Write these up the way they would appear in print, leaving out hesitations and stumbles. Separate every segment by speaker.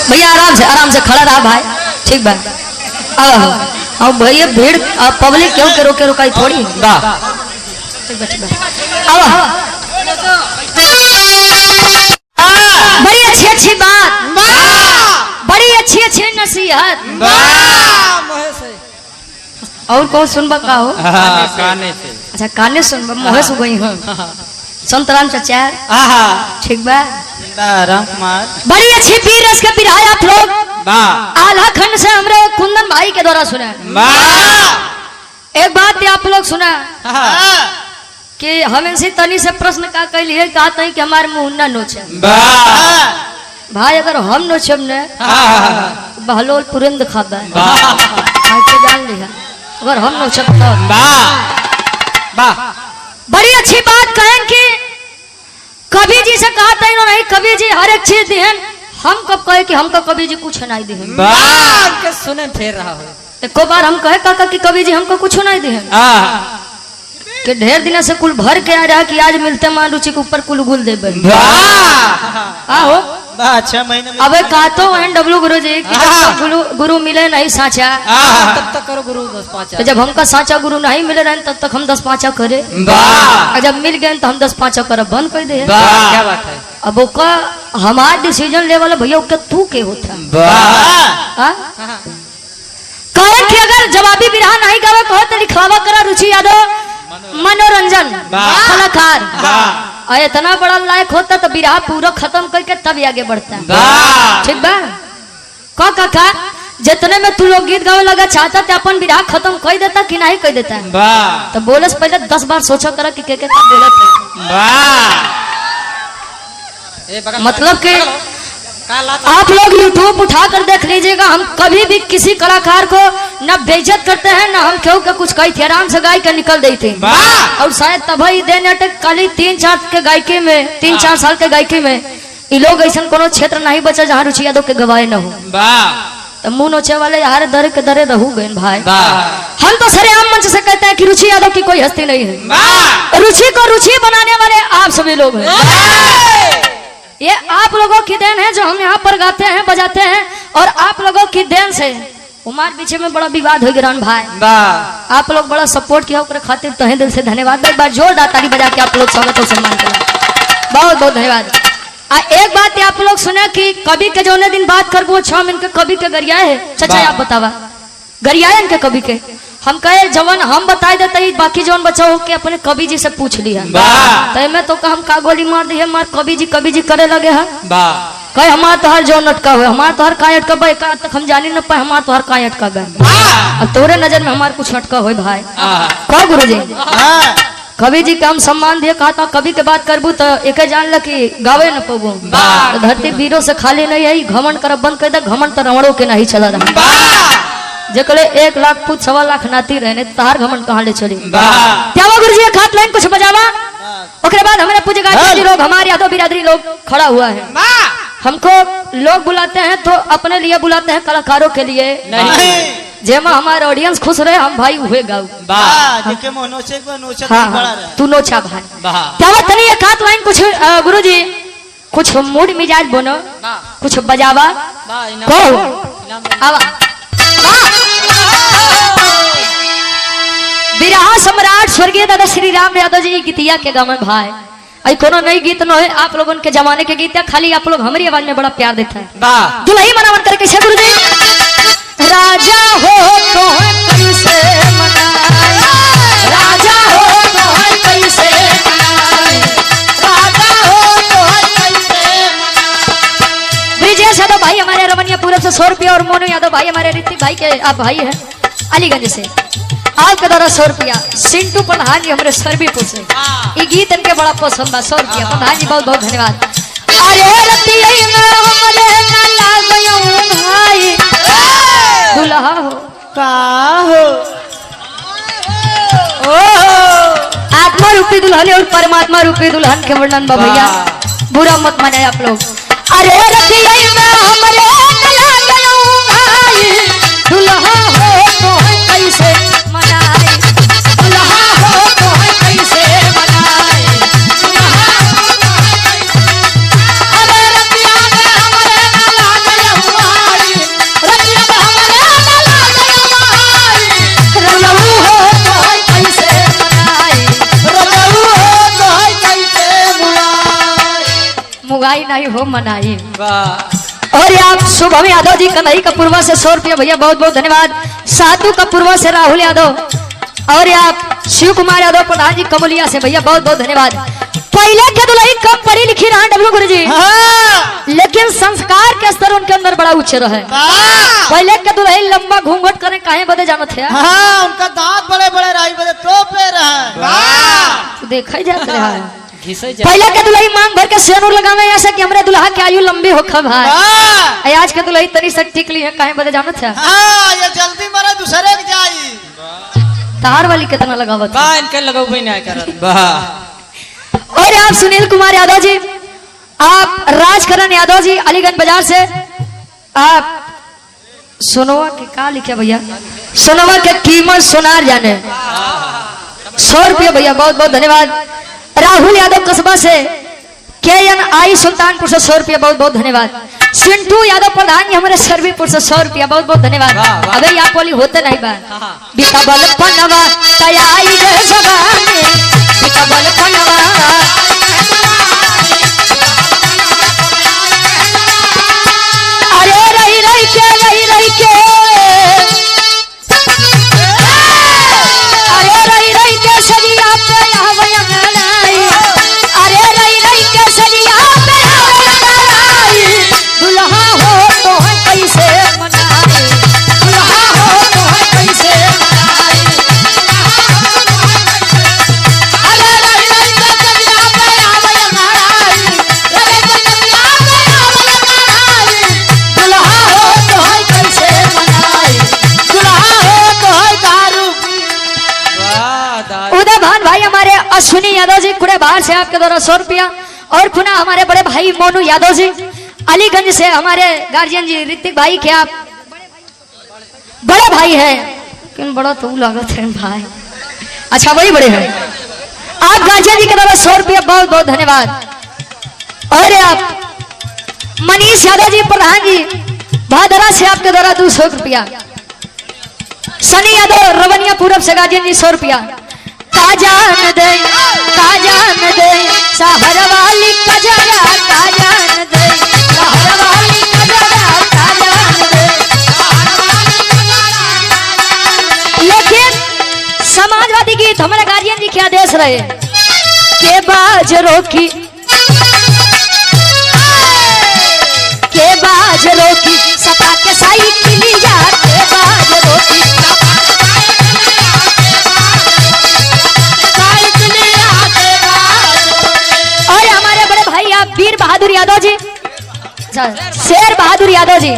Speaker 1: भैया आराम से खड़ा रहा भाई, ठीक बा। अब भैया भीड़ पब्लिक क्यों के रोके रोकाई थोड़ी बा, ठीक बा ठीक बा। बड़ी अच्छी बात, बड़ी अच्छी नसीहत। और कौन सुनबा का हो?
Speaker 2: काने से।
Speaker 1: अच्छा काने सुनबा, मोहे सु गई हूं। संतराम चाचा ठीक बा।
Speaker 2: राम कुमार
Speaker 1: बड़ी अच्छी पीर रस के पिराए आप लोग आल्हा खंड से हमरे कुंदन भाई के द्वारा सुना। एक बात आप लोग सुना कि हम इनसे तनी से प्रश्न का कैली है, कहते हैं कि हमारे मुंह न नोचे। भाई अगर हम नोचब न बहलोल पुरंद खाबा जान लिया, अगर हम नोचब तो बड़ी अच्छी बात कहें कि कभी जी से कहते हैं नहीं, कभी जी हर एक चीज दिहन, हम कब कहे कि हमको कभी जी कुछ नहीं दिहन।
Speaker 2: के सुने फेर रहा हो
Speaker 1: एको बार हम कहे काका कि कभी जी हमको कुछ नहीं दिहन कि ढेर दिन से कुल भर के आ रहा कि आज मिलते मान रुचि के ऊपर कुल गुल दे हो।
Speaker 2: अच्छा महीने में
Speaker 1: अबे कहा तो डब्लू गुरु जी कि गुरु मिले नहीं साचा
Speaker 2: तब तक करो गुरु 10-5।
Speaker 1: जब हमका साचा गुरु नहीं मिले रहे तब तक हम 10-5 करे, जब मिल गए तो हम 10-5 कर बंद कर दे।
Speaker 2: क्या बात है?
Speaker 1: अब ओका हमार डिसीजन ले वाला भैया ओके तू के होता कहे कि अगर जवाबी बिरहा नहीं गावे कहो तो लिखवावा करा रुचि यादव मनोरंजन कलाकार, और इतना बड़ा लायक होता तो बिरहा पूरा खत्म करके तब आगे बढ़ता। ठीक बा काका जितने में तू लोग गीत गावे लगा चाहता तो अपन बिरहा खत्म कर देता कि नहीं कर देता? तो बोले से पहले 10 बार सोचा करा कि के मतलब कि आप लोग यूट्यूब उठा कर देख लीजिएगा। हम कभी भी किसी कलाकार को न बेइज्जत करते हैं न हम क्यों के कुछ कही थे, आराम से गाय के निकल देते हैं। और शायद तभी देने काली 3-4 के गायकी में 3-4 साल के गायकी में ये लोग ऐसा कोनो क्षेत्र नहीं बचा जहाँ रुचि यादव के गवाए न हो। तो मुंह नोचे वाले यार दरे के दरे रहू गए भाई। हम तो सरेआम मंच से कहते हैं कि रुचि यादव की कोई हस्ती नहीं है, रुचि को रुचि बनाने वाले आप सभी लोग हैं। ये आप लोगों की देन है जो हम यहाँ पर गाते हैं बजाते हैं, और आप लोगों की देन से हमारे पीछे में बड़ा विवाद हो गया भाई। आप लोग बड़ा सपोर्ट किया खातिर तहे दिल से धन्यवाद। एक बार जोरदार ताली बजा के आप लोग स्वागत और सम्मान करा, बहुत बहुत धन्यवाद। एक बात आप लोग सुना कि कवि के जो दिन बात कर वो 6 मिनट के कवि के गरिया है। चाचा आप बतावा गरिया इनके कवि के हम कहे जवन हम बताए देते ही बाकी जवन बचा हो के अपने कवि जी से पूछ लिया। तो मैं तो हम का गोली मार दी है मार कवि जी करे लगे है कहे हमार तो हर जो नटका हुए हमार तो हर का अटका भाई का तक हम जानी न पाए हमार तो हर का अटका गए। अब तोरे नजर में हमार कुछ अटका हो भाई कहो गुरु जी कवि जी का हम सम्मान दिए कहा था कवि के बात करबू तो एक जान ल कि गावे न पबू। तो धरती वीरों से खाली नहीं है, घमंड कर बंद कर दे, घमंड तो रवड़ों के नहीं चला रहा। जकले 1 लाख फुट 1.25 लाख नाती रहने तार घमंड कहाँ ले चली। क्या वो गुरु जी खात लाइन कुछ बजावा उसके बाद हमारे पूजे गाजी लोग हमारे यादव बिरादरी लोग खड़ा हुआ है। हमको लोग बुलाते हैं तो अपने लिए बुलाते हैं, कलाकारों के लिए नहीं। जेमा हमारे ऑडियंस खुश रहे हम भाई हुए गाँव। हाँ तू नोचा भाई क्या बात नहीं एक हाथ लाइन कुछ गुरु जी कुछ मूड मिजाज बनो कुछ बजावा कहो बिरहा सम्राट स्वर्गीय दादा श्री राम यादव जी गीतिया के गाँव में भाई आई कोनो नई गीत न है आप लोगों के जमाने के गीत है, खाली आप लोग हमारी आवाज में बड़ा प्यार देता है। दुल्ही मनावन करके कैसे गुरु जी राजा हो तो कैसे मनाए, राजा हो तो कैसे मनाए, राजा हो तो कैसे मनाए। ब्रिजेश यादव भाई हमारे रमनिया पूरब से 100 रुपया और मोनू यादव भाई हमारे ऋतिक भाई के आप भाई है अलीगंज से आपके द्वारा 100 रुपया। सिंटू प्रधान जी हमारे सरबीपुर से ये गीत इनके बड़ा पसंद बा 100 रुपया। प्रधान जी बहुत बहुत धन्यवाद। अरे रतिया में हमरे ना लागयो भाई दुल्हा हो
Speaker 2: का हो
Speaker 1: आत्मा रूपी दुल्हन और परमात्मा रूपी दुल्हन के वर्णन बा भैया, बुरा मत माने आप लोग। अरे रतिया में हमरे ना लागयो भाई दुल्हा हो तो कैसे मनाए, दुल्हा हो तो कैसे मनाए, दुल्हा हो तो कैसे। अरे रतिया में हमरे ना लागयो मनाई हो मनाई।
Speaker 2: वाह
Speaker 1: और आप शुभम यादव जी कन्हई कपूरवा से 100 रुपया भैया बहुत बहुत धन्यवाद। सातू कपूरवा से राहुल यादव और आप शिव कुमार यादव प्रधान जी कमलिया से भैया बहुत बहुत धन्यवाद। पहले के दुल्हन कम पढ़ी लिखी रहा डब्लू गुरु जी, लेकिन संस्कार के स्तर उनके अंदर बड़ा उच्च रहे। पहले के दुल्हन लंबा घूंघट करे काहे बदे जानो थे।
Speaker 2: उनका दांत बड़े बड़े रही बड़े टोपे रहे।
Speaker 1: देखा ही जाता है
Speaker 2: घिसे
Speaker 1: पहले के दुल्हन मांग भर के सेनुर लगावे ऐसा कि हमरे दुल्हा के आयु लंबी होखा भाई। आज के दुल्हन तनी सा टिकली है काहे बदे जानो थे।
Speaker 2: ये जल्दी मरे दूसरे के जाई।
Speaker 1: तार वाली कितना लगावत
Speaker 2: वाह इनके लगाऊ भी नहीं करत। वाह
Speaker 1: और आप सुनील कुमार यादव जी, आप राजकरण यादव जी अलीगंज बाजार से, आप सोनोवा के का लिखे भैया, सोनोवा के कीमत सोनार जाने 100 रुपया भैया बहुत बहुत धन्यवाद। राहुल यादव कस्बा से KNI सुल्तानपुर से 100 रुपया बहुत बहुत धन्यवाद। सिंटू यादव प्रधान जी हमारे सरवीपुर से 100 रुपया बहुत बहुत धन्यवाद। अबे आप बोली होते नहीं बा बीता बल पनवा तैयारी रे जवानी बीता बल पनवा अरे रही रही के अरे रही रही के सजिया पे आवयन लाई अरे रही के सजिया पे आवयन लाई दुल्हा हो तो है कैसे मनाई दुल्हा हो तो है कैसे मनाई अरे रही के सजिया पे आवयन लाई रही के सजिया पे आवयन लाई दुल्हा हो तो है कैसे मनाई दुल्हा हो तो है दारू उदय भान भाई हमारे अश्विनी यादव जी कुड़े बाहर से आपके द्वारा 100 रुपया। और पुनः हमारे बड़े भाई मोनू यादव जी अलीगंज से हमारे गार्जियन जी ऋतिक भाई के आप बड़े भाई हैं लेकिन बड़ा तो लागत है भाई। अच्छा वही बड़े हैं आप गार्जियन जी के द्वारा 100 रुपया बहुत बहुत धन्यवाद। और आप मनीष यादव जी प्रधान जी भादरा से आपके द्वारा 200 रुपया। सनी यादव रवनिया पूरब से गार्जियन जी 100 रुपया। काजान दे सहर वाली कजरा काजान दे सहर वाली कजरा काजान दे। लेकिन समाजवादी गीत हमारे गार्जियन जी क्या आदेश रहे के बाजरों की सपा के साइकिल जा के बाजरों की वीर बहादुर यादव जी शेर बहादुर यादव जी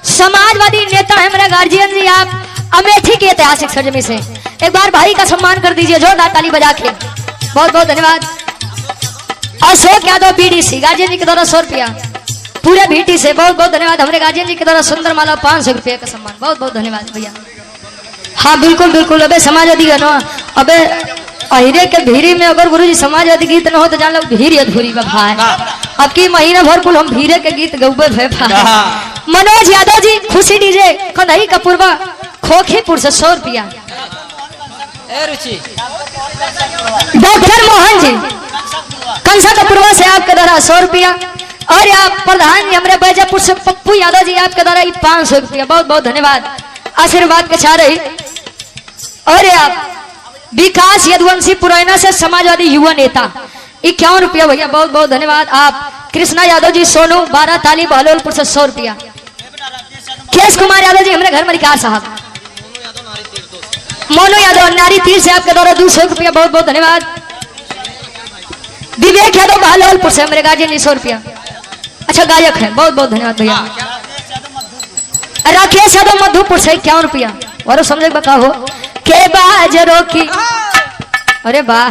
Speaker 1: समाजवादी नेता है मेरे गार्जियन जी। आप अमेठी के ऐतिहासिक सरजमी से एक बार भाई का सम्मान कर दीजिए जोरदार ताली बजा के बहुत बहुत धन्यवाद। अशोक यादव BDC गार्जियन जी के द्वारा 100 रुपया पूरे भीटी से बहुत बहुत धन्यवाद। हमारे गार्जियन जी के द्वारा सुंदर माला 500 रुपया का सम्मान बहुत बहुत धन्यवाद भैया। हाँ बिल्कुल बिल्कुल। अबे समाजवादी का ना अबे अहिरे के भीरी में अगर गुरुजी समाजवादी गीत न हो तो जान लो भीरी अधूरी बा भाई। अब की महीना भर कुल हम भीरे के गीत गौबे भे भाई। मनोज यादव जी खुशी डीजे कन्हई कपूरवा खोखीपुर से 100 रुपया। डॉक्टर मोहन जी कंसा कपूरवा से आपके द्वारा 100 रुपया। और आप प्रधान जी हमारे बैजापुर से पप्पू यादव जी आपके द्वारा 500 रुपया बहुत बहुत धन्यवाद आशीर्वाद के चाह रही। और आप विकास यदुवंशी पुरैना से समाजवादी युवा नेता 51 रुपया भैया बहुत बहुत धन्यवाद। आप कृष्णा यादव जी सोनू 12 ताली बहलोलपुर से 100 रुपया। केश कुमार यादव जी हमारे घर मलिकार साहब मोनू यादव नारी तीर से आपके द्वारा 200 रुपया बहुत बहुत धन्यवाद। विवेक यादव बहलोलपुर से हमारे गार्जियन जी 100 रुपया। अच्छा गायक है बहुत बहुत धन्यवाद भैया। राकेश यादव मधुपुर से 51 रुपया। और समझ बता हो के बाजरों की अरे वाह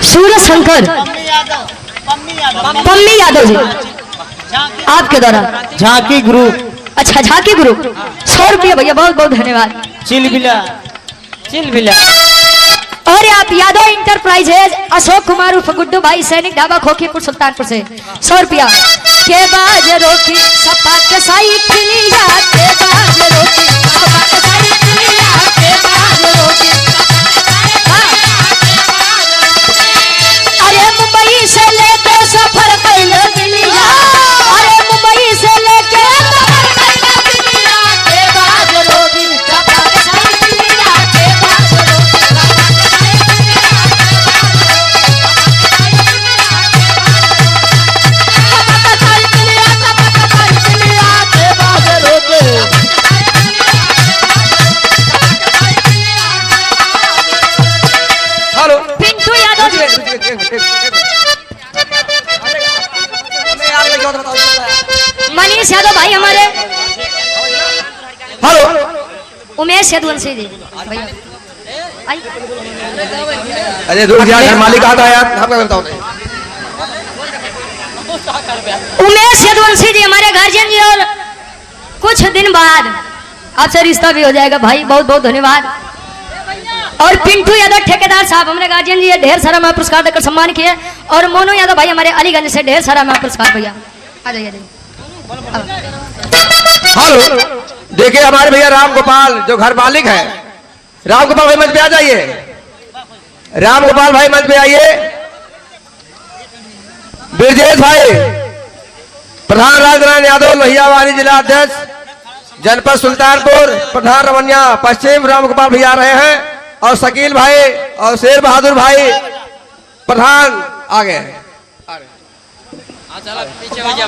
Speaker 1: सूरज शंकर पम्मी यादव जी आपके द्वारा
Speaker 2: झांकी ग्रुप।
Speaker 1: अच्छा झांकी ग्रुप 100 रुपया भैया बहुत बहुत धन्यवाद।
Speaker 2: चिलबिला
Speaker 1: और आप यादव इंटरप्राइजेज अशोक कुमार उर्फ गुड्डू भाई सैनिक ढाबा खोखीपुर सुल्तानपुर से 100 रुपया। के बाजरों की सपा के साइकिल के बाजरों की सपा के साइकिल के बाजरों की मनीष यादव भाई हमारे।
Speaker 3: हेलो
Speaker 1: उमेश यदुवंशी जी भैया आई।
Speaker 3: अरे दूर यार, घर मालिक आता है यार, हम क्या बताओ।
Speaker 1: उमेश यदुवंशी जी हमारे गार्जियन जी, और कुछ दिन बाद आपसे रिश्ता भी हो जाएगा भाई, बहुत बहुत धन्यवाद। और पिंटू यादव ठेकेदार साहब हमारे गार्जियन जी ढेर सारा मैं पुरस्कार देकर सम्मान किए। और मोनू यादव भाई हमारे अलीगंज से ढेर सारा मैं पुरस्कार भैया आ जाइए।
Speaker 3: हेलो देखिए हमारे भैया राम गोपाल जो घर मालिक है, राम गोपाल भाई मंच पे आ जाइए। राम गोपाल भाई मंच पे आइए। ब्रजेश भाई प्रधान राजनारायण यादव लोहियावाड़ी जिला अध्यक्ष जनपद सुल्तानपुर, प्रधान रमनिया पश्चिम राम गोपाल भैया आ रहे हैं। और शकील भाई और शेर बहादुर भाई प्रधान आगे,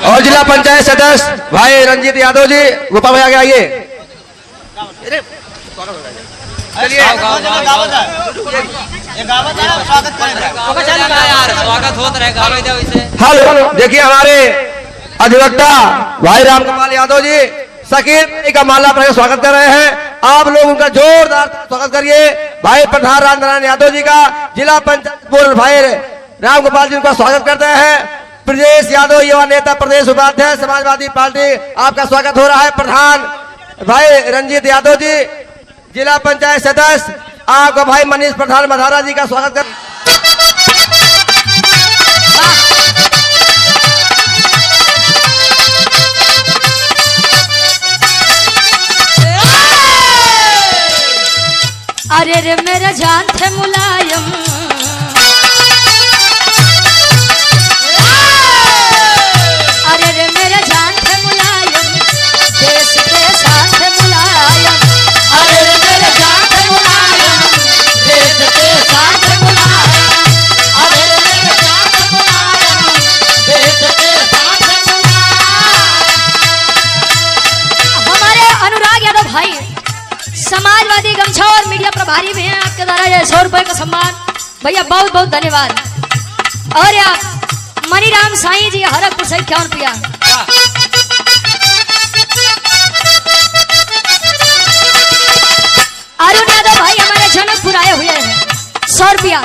Speaker 3: और जिला पंचायत सदस्य भाई रंजीत यादव जी गोपाल भाई आगे आइए। चलिए हेलो देखिए हमारे अधिवक्ता भाई राम गोपाल यादव जी शकील का माला पर स्वागत कर रहे हैं। आप लोग उनका जोरदार स्वागत करिए। भाई प्रधान राजनारायण यादव जी का, जिला पंचायत पूर्व भाई राम गोपाल जी उनका स्वागत करते हैं। ब्रजेश यादव युवा नेता प्रदेश उपाध्यक्ष समाजवादी पार्टी, आपका स्वागत हो रहा है। प्रधान भाई रंजीत यादव जी जिला पंचायत सदस्य, आपका भाई मनीष प्रधान मधारा जी का स्वागत कर।
Speaker 1: अरे रे मेरा जान थे मुलायम, अरे रे मेरा जान थे मुलायम, देश के साथ मुलायम, अरे रे मेरा जान थे मुलायम, देश के साथ मुलायम, अरे रे मेरा जान थे मुलायम, देश के साथ मुलायम। हमारे अनुराग यादव भाई समाजवादी गमछा और मीडिया प्रभारी भी हैं, आपके द्वारा ये 100 रुपए का सम्मान भैया, बहुत बहुत धन्यवाद। और आप मनीराम साईं जी हरकपुर से 51 रुपया। अरुण यादव भाई हमारे जनकपुर आए हुए हैं 100 रुपया।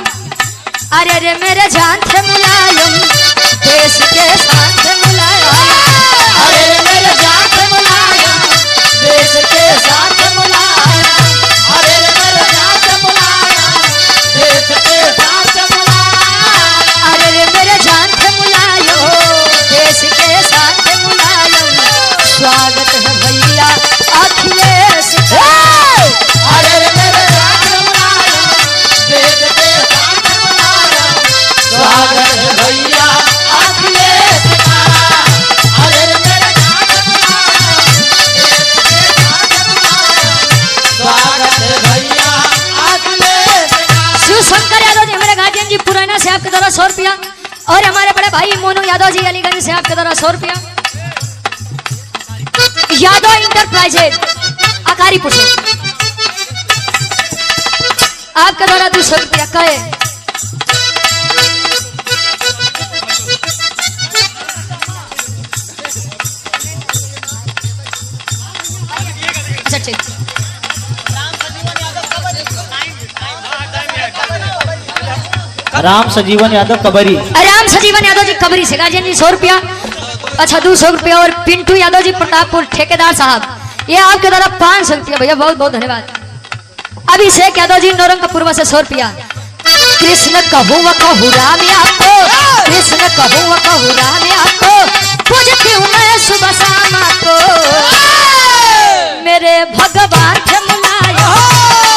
Speaker 1: अरे रे मेरे जान थे मुलायम, देश के साथ मुलायम, अरे रे मेरे जान थे मुलायम, देश के साथ मुलायम, अरे रे मेरे जान थे मुलायम, देश के साथ मुलायम, अरे रे मेरे जान थे मुलायम, देश के साथ मुलायम। स्वागत है भैया अखिलेश का, अरे रे मेरे जान थे मुलायम, देश के साथ मुलायम। स्वागत है भैया अखिलेश का, अरे रे मेरे जान थे मुलायम, देश के साथ मुलायम। स्वागत है भैया अखिलेश का। शिव शंकर यादव जी हमारे गार्जियन जी पुराना से आपके द्वारा 100 रुपया। और हमारे बड़े भाई मोनू यादव जी अलीगंज से आपके द्वारा 100 रुपया। यादव इंटरप्राइजेज अकारीपुर से आपके द्वारा 200 रुपया कहे। अच्छा ठीक।
Speaker 2: राम सजीवन यादव कबरी,
Speaker 1: राम सजीवन यादव जी कबरी से गार्जियन जी 100 रुपया। अच्छा 200 रुपया। और पिंटू यादव जी प्रतापपुर ठेकेदार साहब, ये आपके द्वारा 500 रुपया भैया, बहुत बहुत धन्यवाद। अभिषेक यादव जी नौरंगपुर से 100 रुपया। कृष्ण कहूँ व कहूँ राम आपको, कृष्ण कहूँ व कहूँ राम आपको, पूजती हूँ मैं सुबह शाम आपको। मेरे भगवान थे मुलायम,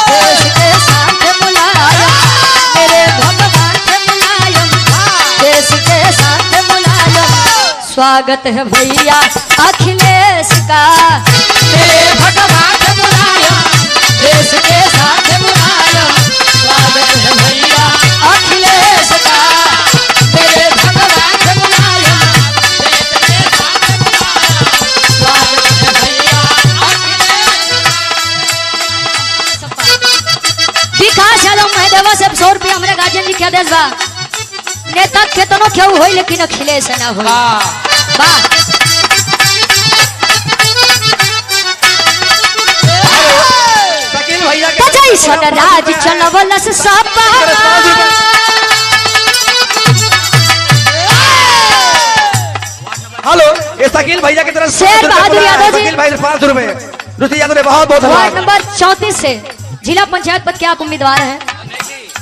Speaker 1: देश के साथ मुलायम, मेरे भगवान थे मुलायम, देश के साथ मुलायम। स्वागत है भैया अखिलेश का, मेरे भगवान थे मुलायम, देश के साथ मुलायम। स्वागत है भैया अखिलेश का, मेरे भगवान थे मुलायम, देश के साथ मुलायम। स्वागत है भैया अखिलेश का। विकास यादव महदेवा से 100 रुपया हमारे गार्जियन जी के आदेश बा। नेता केतनो केहू होई लेकिन अखिलेश ना होई। वाह
Speaker 3: शकील भैया
Speaker 1: तो जैसन राज चलवलस सपा
Speaker 3: हेलो, ये शकील भैया की तरफ से
Speaker 1: शेर बहादुर यादव जी।
Speaker 3: शकील भाई 500 रुपए। रुचि यादव ने बहुत बहुत
Speaker 1: वार्ड
Speaker 3: धन्यवाद।
Speaker 1: नंबर 34 से जिला पंचायत पद के आप उम्मीदवार हैं।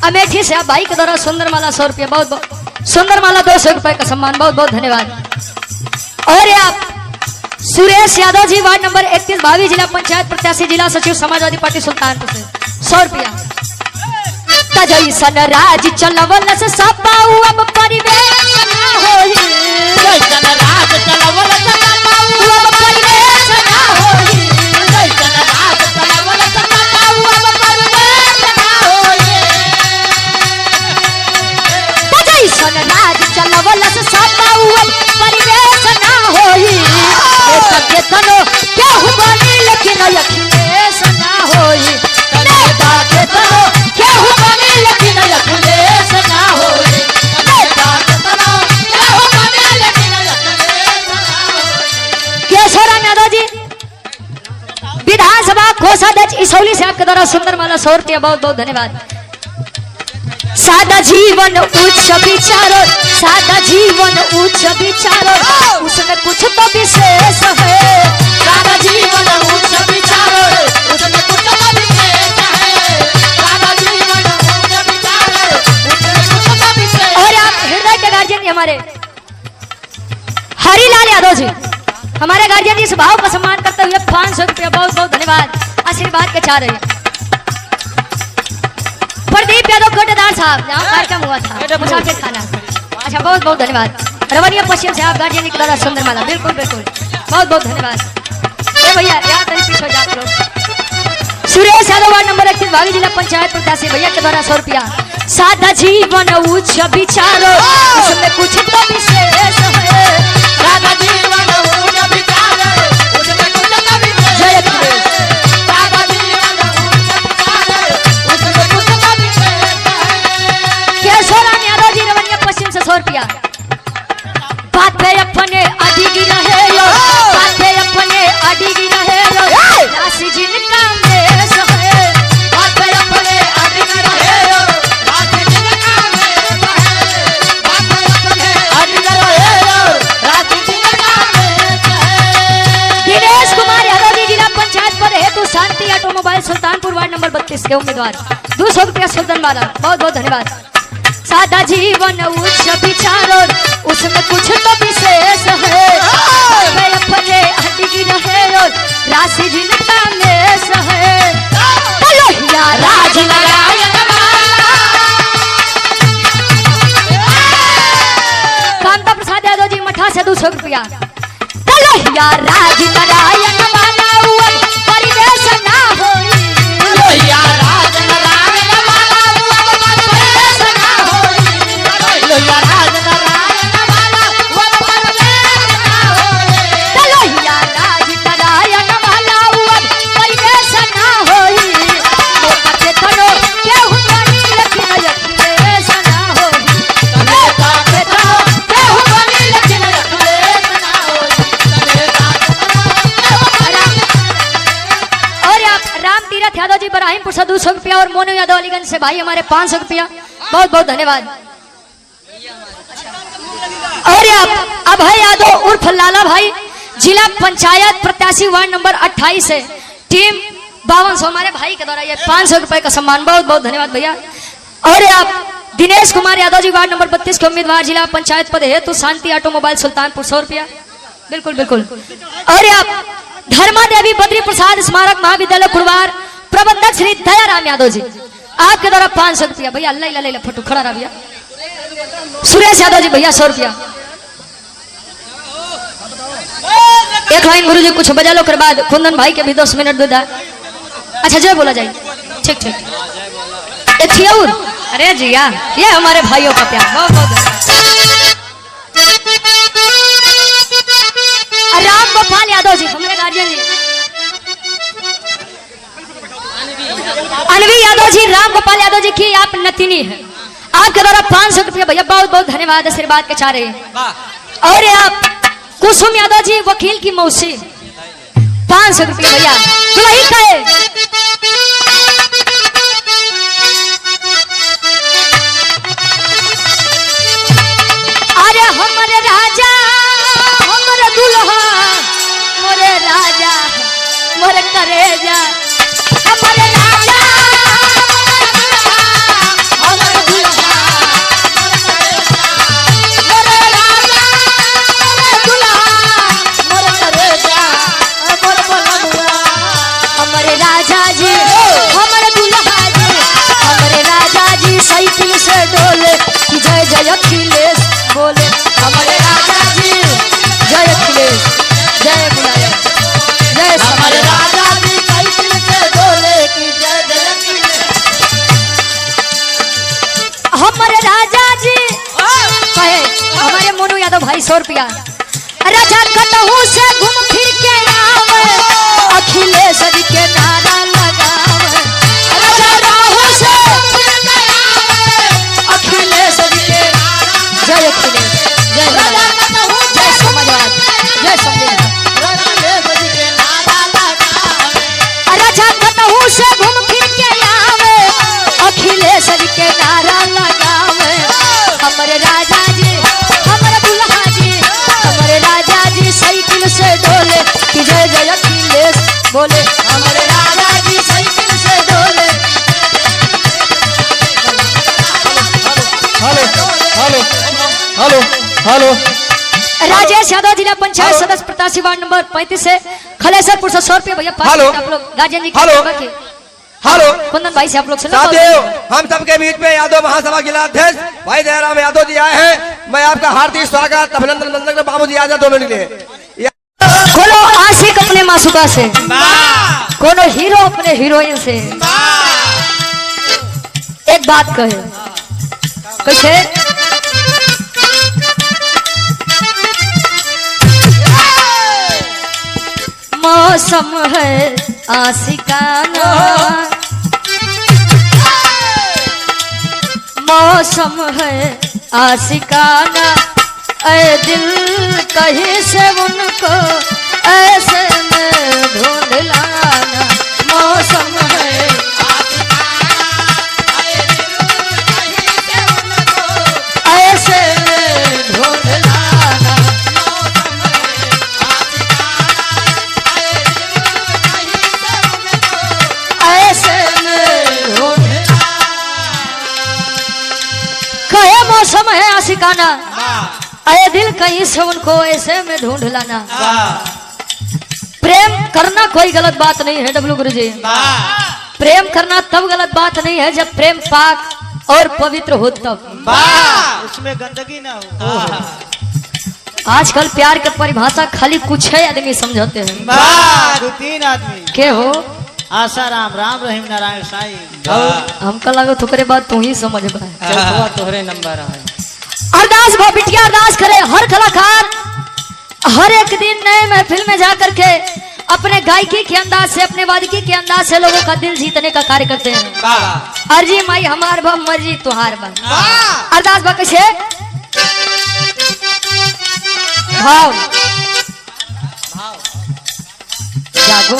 Speaker 1: अमेठी से आप भाई के द्वारा सुंदर माला 100 रुपया, बहुत बहुत सुंदर माला 200 रुपए का सम्मान, बहुत बहुत धन्यवाद। और ये आप सुरेश यादव जी वार्ड नंबर 31 भावी जिला पंचायत प्रत्याशी जिला सचिव समाजवादी पार्टी सुल्तानपुर से 100 रुपया। तजैसन राज चलवल से सपाऊ अब परिवेश ना होई।
Speaker 2: जैसन राज चलवल सपाऊ
Speaker 1: अब परिवेश ना होई।
Speaker 2: जैसन राज चलवल सपाऊ अब परिवेश ना होई।
Speaker 1: तजैसन राज चलवल से सपाऊ अब परिवेश ना होई। केतनो केहू बनी लेकिन अखिलेश ना होई। नेता केतनो केहू बनी लेकिन अखिलेश ना होई। नेता केतनो केहू बनी लेकिन अखिलेश ना होई। केशवराम यादव जी विधानसभा कोषाध्यक्ष इसौली से आपके द्वारा सुंदर माला 100 रुपया, बहुत बहुत धन्यवाद। सादा जीवन उच्च विचारो, सादा जीवन उच्च विचारो, उसमें कुछ तो विशेष है। सादा जीवन उच्च विचारो, उसमें कुछ तो विशेष है। सादा जीवन उच्च विचारो, उसमें कुछ तो विशेष। और आप हृदय के गार्जियन जी हमारे हरिलाल यादव जी, हमारे गार्जियन जी इस भाव का सम्मान करते हुए 500 रुपया, बहुत बहुत धन्यवाद। आशीर्वाद के चाह रहे हैं। प्रदीप यादव कोटेदार साहब, जहाँ कार्यक्रम हुआ था मुसाफिर खाना। अच्छा, बहुत बहुत धन्यवाद। रवनिया पश्चिम से आप गार्जियन के द्वारा सुंदर माला, बिल्कुल बिल्कुल, बहुत बहुत धन्यवाद। ए भैया यार पीछे हो जाओ। सुरेश यादव वार्ड नंबर 31 भावी जिला पंचायत प्रत्याशी भैया के द्वारा 100 रुपया। सादा जीवन उच्च विचारो, उसमें कुछ तो विशेष है। सादा जीवन उच्च विचारो, उसमें कुछ तो विशेष। जय अखिलेश। सादा जीवन उच्च विचारो, उसमें कुछ तो विशेष है। केशवराम यादव जी रवनिया पश्चिम से 100 रुपया। बात पे अपने अडिगी रहे यो, बात पे अपने अडिगी रहे यो, राशि जिनका मेष है। बात पे अपने अडिगी रहे यो, राशि जिनका मेष है। बात पे अपने अडिगी रहे यो, राशि जिनका मेष है। दिनेश कुमार यादव जी जिला पंचायत पद हेतु शांति ऑटोमोबाइल सुल्तानपुर वार्ड नंबर 32 के उम्मीदवार, 200 रुपया सुल्तान वाला, बहुत बहुत धन्यवाद। सादा जीवन उच्च विचारो, उसमें कुछ तो विशेष है। मैं अपने अडिगी रहे और राशि जिनका मेष है। लोहिया राज नारायण वाला। कांता प्रसाद यादव जी मठा से 200 रुपया। लोहिया राज नारायण वाला, परिवेश ना होई। लोहिया राज नारायण वाला, परिवेश ना होई। लोहिया राज नारायण वाला, परिवेश ना होई। लोहिया राज नारायण वाला, परिवेश ना होई। नेता केतनो केहू बनी लेकिन अखिलेश ना होई। नेता केतनो केहू बनी लेकिन अखिलेश ना होई। नेता केतनो। और आप राम तीरथ यादव जी बराहिमपुर से 200 रुपया और मोनू यादव अलीगंज से भाई हमारे 500 रुपया, बहुत बहुत धन्यवाद। और आप अभय यादव उर्फ लाला भाई जिला पंचायत प्रत्याशी वार्ड नंबर 28 से टीम 5200 हमारे भाई के द्वारा ये 500 रुपए का सम्मान, बहुत बहुत धन्यवाद भैया। और आप दिनेश कुमार यादव जी वार्ड नंबर 32 के उम्मीदवार जिला पंचायत पद हेतु शांति ऑटोमोबाइल सुल्तानपुर 100 रुपया, बिल्कुल बिल्कुल। और आप धर्मा देवी बद्री प्रसाद स्मारक महाविद्यालय कुड़वार प्रबंधक श्री दयाराम यादव जी, आपके द्वारा 500 रुपया भैया। अल्लाह फोटो खड़ा रहा भैया। सुरेश यादव जी भैया 100 रुपया। एक लाइन गुरु जी कुछ बजा लो कर बाद कुंदन भाई के भी 10 मिनट दे दा। अच्छा जय बोला जाए, ठीक ठीक। एक थियाउर, अरे जिया ये हमारे भाइयों का प्यार, बहुत बहुत राम गोपाल यादव जी हमारे गार्जियन जी। अनवी यादव जी, राम गोपाल यादव जी की आप नतिनी है। आपके द्वारा 500 रुपया भैया, बहुत बहुत धन्यवाद आशीर्वाद के चारे। और आप कुसुम यादव जी वकील की मौसी 500 रुपया भैया दुल्ही का है। अरे हमारे राजा हमारे दुल्हा मोरे राजा मोरे करेजा हमारे राजा हमारे दुल्हा मोरे राजा मोरे दुल्हा मोरे करेजा मोरे बलनुआ हमारे राजा जी हमारे दुल्हा जी हमारे राजा जी साइकिल से डोले कि जय जय अखिलेश बोले हमारे राजा जी जय अखिलेश जय बुलाया जय
Speaker 2: हमारे
Speaker 1: हमारे
Speaker 2: राजा जी साइकिल से डोले की जय जय अखिलेश।
Speaker 1: हमारे राजा जी कहे हमारे मोनू यादव भाई 100 रुपया राजा कतहू से घूम फिर के आवे अखिलेश जी के नारा लगावे राजा राहु से अखिलेश जी के जय अखिलेश जय
Speaker 2: राजा
Speaker 1: राजा
Speaker 2: कतहू
Speaker 1: जय समाजवाद जय संविधान
Speaker 2: अखिलेश जी के नारा लगावे।
Speaker 1: राजा कतहू से घूम फिर के आवे अखिलेश जी के नारा लगावे हमारे राजा जी हमारे दुल्हा जी हमारे राजा जी साइकिल से डोले कि जय जय अखिलेश बोले हमारे राजा जी साइकिल से डोले।
Speaker 3: Hello hello hello hello
Speaker 1: Rajesh Yadav जिला पंचायत सदस्य प्रत्याशी वार्ड नंबर 35 से खलेसरपुर से 100 रुपये भैया
Speaker 3: हेलो।
Speaker 1: आप लोग गार्जियन जी
Speaker 3: हेलो।
Speaker 1: के
Speaker 3: हेलो
Speaker 1: कुंदन भाई से आप लोग
Speaker 3: साथियों, हम सबके बीच में यादव महासभा जिलाध्यक्ष भाई जयराम यादव जी आए हैं। मैं आपका हार्दिक स्वागत अभिनंदन बंदन बाबू जी आजा 2 मिनट के लिए।
Speaker 1: कोनो आशिक अपने मासूका से कोनो हीरो अपने हीरोइन से एक बात कहे कैसे मौसम है आशिकाना मौसम है आशिकाना ऐ दिल कहीं से उनको ऐसे में ढूंढ लाना मौसम है ऐसे में ढूंढ लाना ऐसे में ढूंढ कहे मौसम है आशिकाना अरे दिल कहीं से उनको ऐसे में ढूंढ लाना। प्रेम करना कोई गलत बात नहीं है डब्लू गुरु जी। प्रेम करना तब गलत बात नहीं है जब प्रेम पाक और पवित्र हो तब
Speaker 2: उसमें गंदगी ना हो।
Speaker 1: आजकल प्यार की परिभाषा खाली कुछ है आदमी समझते हैं।
Speaker 2: 2-3 आदमी
Speaker 1: के हो
Speaker 2: आशा राम राम रहीम नारायण साईं।
Speaker 1: हमका लगा थोकरे बात तू ही समझ पाए।
Speaker 4: तोहरे नंबर है
Speaker 1: अरदास भाव बिटिया अरदास करे हर कलाकार हर एक दिन नए महफिल में जा करके अपने गायकी के अंदाज से अपने वादकी के अंदाज से लोगों का दिल जीतने का कार्य करते हैं। अर्जी माई हमार बा मर्जी तुहार बा। अरदास बा कैसे भाव जागो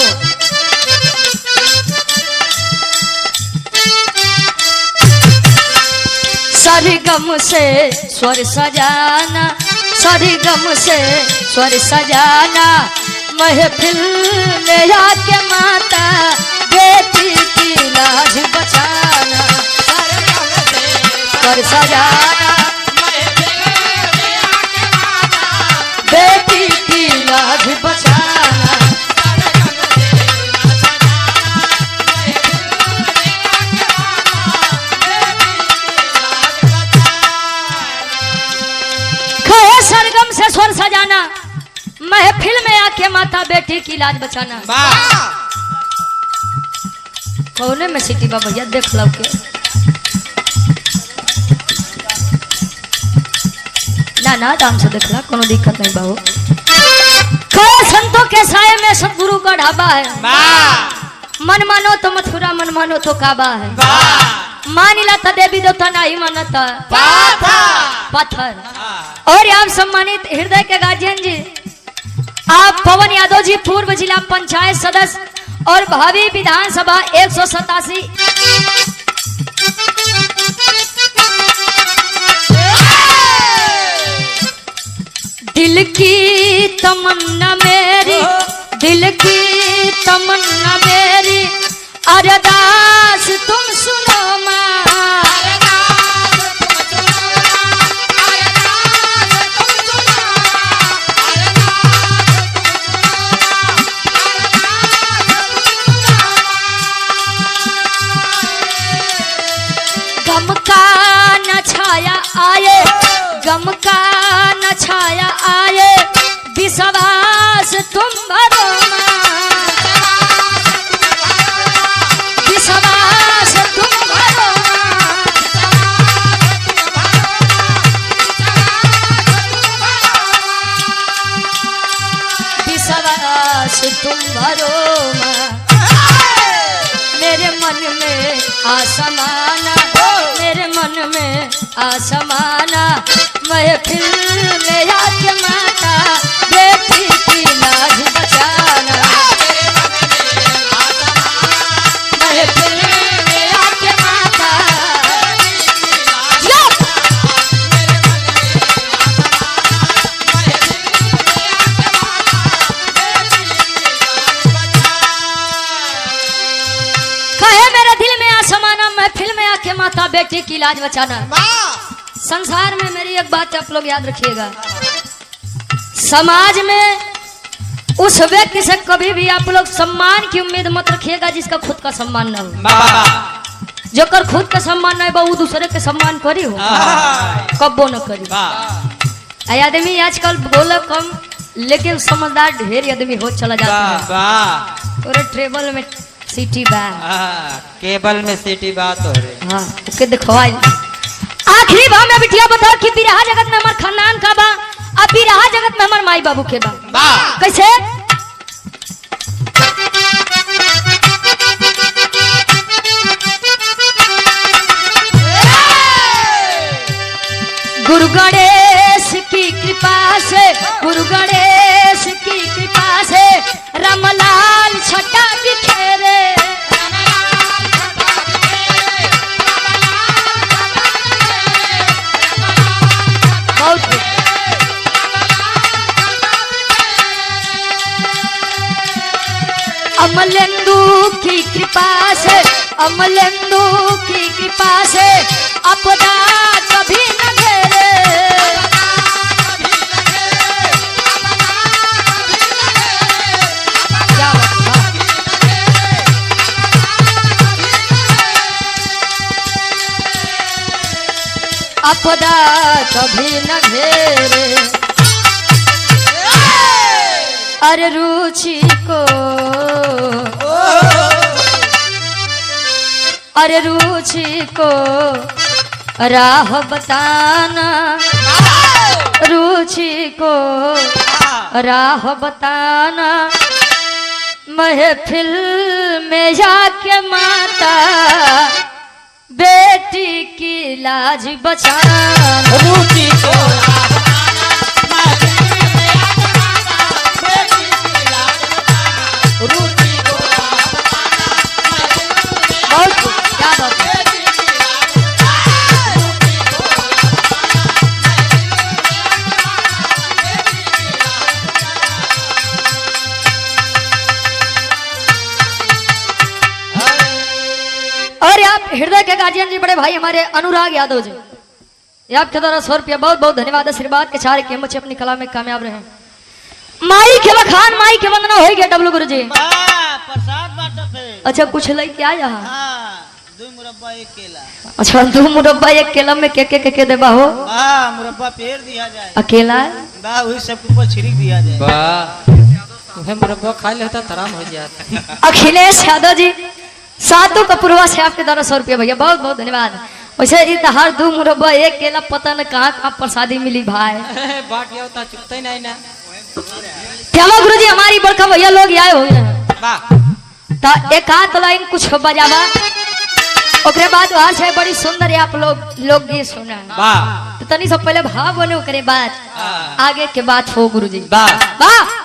Speaker 1: सरगम से स्वर सजाना सरगम से स्वर सजाना महफिल में आके माता बेटी की लाज बचाना स्वर सजाना बेटी की लाज बचाना सरगम से स्वर सजाना महफिल में आके माता बेटी की लाज बचाना। कौने में सिटी बा भैया देख लो के ना ना दाम से देख ला कोनो दिक्कत नहीं बाबू। संतों के साए में सतगुरु का ढाबा है। मन मानो तो मथुरा मन मानो तो काबा है। मानिला था देवी देवता नहीं मानता पत्थर। और आप सम्मानित हृदय के गार्जियन जी, आप पवन यादव जी, पूर्व जिला पंचायत सदस्य और भावी विधानसभा 187। दिल की तमन्ना मेरी, दिल की तमन्ना मेरी, अरदास तुम सुनो माँ, गम का न छाया आए, गम का न छाया आए, विश्वास तुम भरो माँ, विश्वास तुम भरो माँ, विश्वास तुम भरो माँ। मेरे मन में आसमाना, मेरे मन में आसमाना, महफिल में आके माता बेटी की लाज बचाना, महफिल में आके माता। कहे मेरे दिल में आसमाना, महफिल में आके माता बेटी की लाज बचाना। संसार में मेरी एक बात आप लोग याद रखिएगा, समाज में उस व्यक्ति से कभी भी आप लोग सम्मान की उम्मीद मत रखिएगा जिसका खुद का सम्मान न हो। जो कर खुद का सम्मान नहीं बा, वो दूसरे के सम्मान करी हो, कब्बो न करी। आदमी आजकल बोला कम लेकिन समझदार ढेर आदमी हो चला जाता है। और ट्रेवल में सिटी बा,
Speaker 2: केबल में सिटी बात हो रही।
Speaker 1: हाँ ओके दिखवाई। आखिरी भाव में बिटिया बताओ कि बिरहा जगत में हमार खानदान का बा, अब बिरहा जगत में हमार माई बाबू के बा। कैसे? गुरु गणेश की कृपा से, गुरु गणेश की कृपा से रामलाल छटा बिखेरे, अमलेंदु की कृपा से, अमलेंदु की कृपा से आपदा कभी न घेरे, आपदा कभी न घेरे। अरे रुचि को, अरे रुचि को राह बताना, रुचि को राह बताना, महफिल में जाके माता बेटी की लाज बचाना,
Speaker 2: रुचि को
Speaker 1: और आप हृदय के गार्जियन जी, बड़े भाई हमारे अनुराग यादव जी, आपके द्वारा 100 रुपया बहुत बहुत धन्यवाद। आशीर्वाद के चारे के बच्चे अपनी कला में कामयाब रहे। माई के बखान, माई के वंदना हो गया डब्लू गुरु जी।
Speaker 2: प्रसाद बांटते।
Speaker 1: अच्छा कुछ लई क्या यहाँ?
Speaker 2: दो मुरब्बा एक केला।
Speaker 1: अच्छा 2 मुरब्बा 1 केला में के देबा हो?
Speaker 2: मुरब्बा पेड़ दिया जाए,
Speaker 1: अकेला
Speaker 2: वही सब ऊपर छिड़क दिया जाए।
Speaker 4: वाह मुरब्बा खा लेता तो आराम हो जाता।
Speaker 1: अखिलेश यादव जी सातों कपूरवा से आपके द्वारा 100 रुपया भैया बहुत बहुत धन्यवाद। वैसे हर 2 मुरब्बा 1 केला पता न कहाँ प्रसादी मिली भाई।
Speaker 4: बाट गया होता चुकता ही नहीं ना।
Speaker 1: श्यामा गुरु जी हमारी बड़का भैया लोग आए हो गए, एक आध लाइन कुछ बजावा। ओकरे बाद वहां से बड़ी सुंदर आप लोकगीत सुना।
Speaker 4: वाह
Speaker 1: तो तनी सब पहले भाव बने, ओकरे बाद आगे के बात हो गुरुजी।
Speaker 4: वाह
Speaker 1: वाह